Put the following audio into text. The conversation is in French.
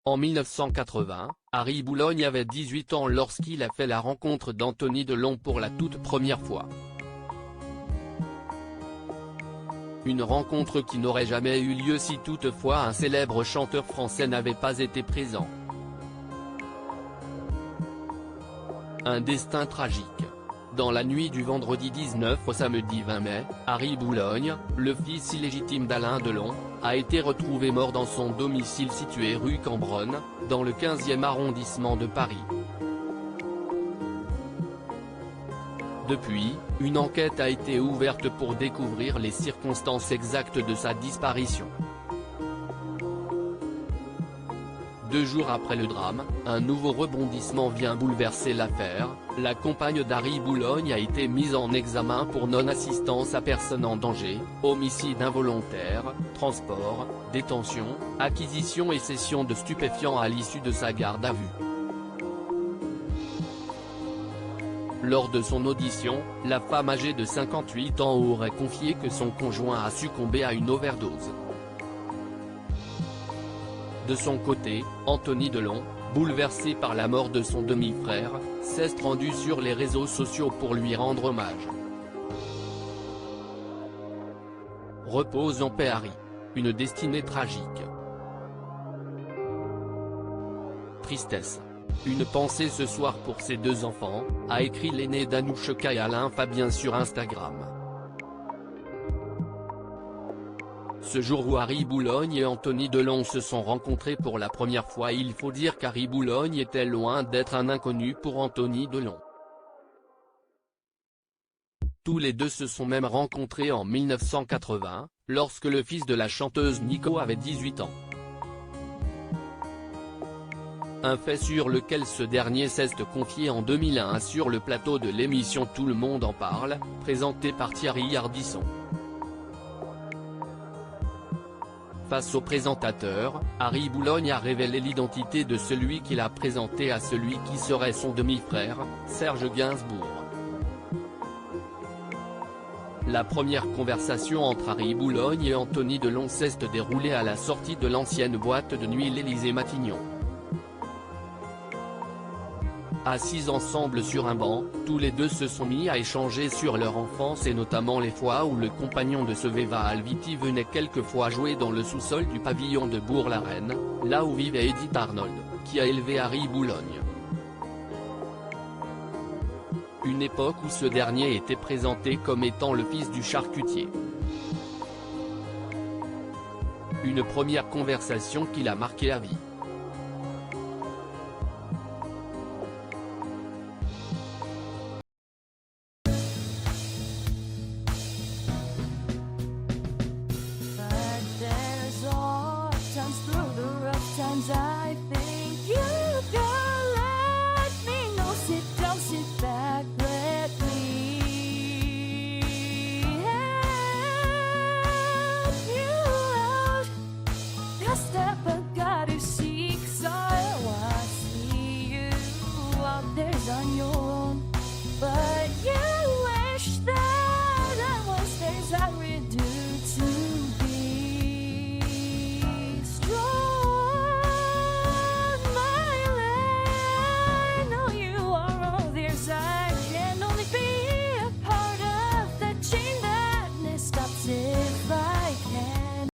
En 1980, Harry Boulogne avait 18 ans lorsqu'il a fait la rencontre d'Anthony Delon pour la toute première fois. Une rencontre qui n'aurait jamais eu lieu si toutefois un célèbre chanteur français n'avait pas été présent. Un destin tragique. Dans la nuit du vendredi 19 au samedi 20 mai, Harry Boulogne, le fils illégitime d'Alain Delon, a été retrouvé mort dans son domicile situé rue Cambronne, dans le 15e arrondissement de Paris. Depuis, une enquête a été ouverte pour découvrir les circonstances exactes de sa disparition. 2 jours après le drame, un nouveau rebondissement vient bouleverser l'affaire. La compagne d'Harry Boulogne a été mise en examen pour non-assistance à personne en danger, homicide involontaire, transport, détention, acquisition et cession de stupéfiants à l'issue de sa garde à vue. Lors de son audition, la femme âgée de 58 ans aurait confié que son conjoint a succombé à une overdose. De son côté, Anthony Delon, bouleversé par la mort de son demi-frère, s'est rendu sur les réseaux sociaux pour lui rendre hommage. Repose en paix Harry. Une destinée tragique. Tristesse. Une pensée ce soir pour ses 2 enfants, a écrit l'aîné d'Anouchka et Alain Fabien sur Instagram. Ce jour où Harry Boulogne et Anthony Delon se sont rencontrés pour la première fois, il faut dire qu'Harry Boulogne était loin d'être un inconnu pour Anthony Delon. Tous les deux se sont même rencontrés en 1980, lorsque le fils de la chanteuse Nico avait 18 ans. Un fait sur lequel ce dernier s'est confié en 2001 sur le plateau de l'émission Tout le monde en parle, présentée par Thierry Ardisson. Face au présentateur, Harry Boulogne a révélé l'identité de celui qu'il a présenté à celui qui serait son demi-frère, Serge Gainsbourg. La première conversation entre Harry Boulogne et Anthony Delon s'est déroulée à la sortie de l'ancienne boîte de nuit l'Élysée-Matignon. Assis ensemble sur un banc, tous les deux se sont mis à échanger sur leur enfance et notamment les fois où le compagnon de Sveva Alviti venait quelquefois jouer dans le sous-sol du pavillon de Bourg-la-Reine, là où vivait Edith Arnold, qui a élevé Harry Boulogne. Une époque où ce dernier était présenté comme étant le fils du charcutier. Une première conversation qui l'a marqué à vie.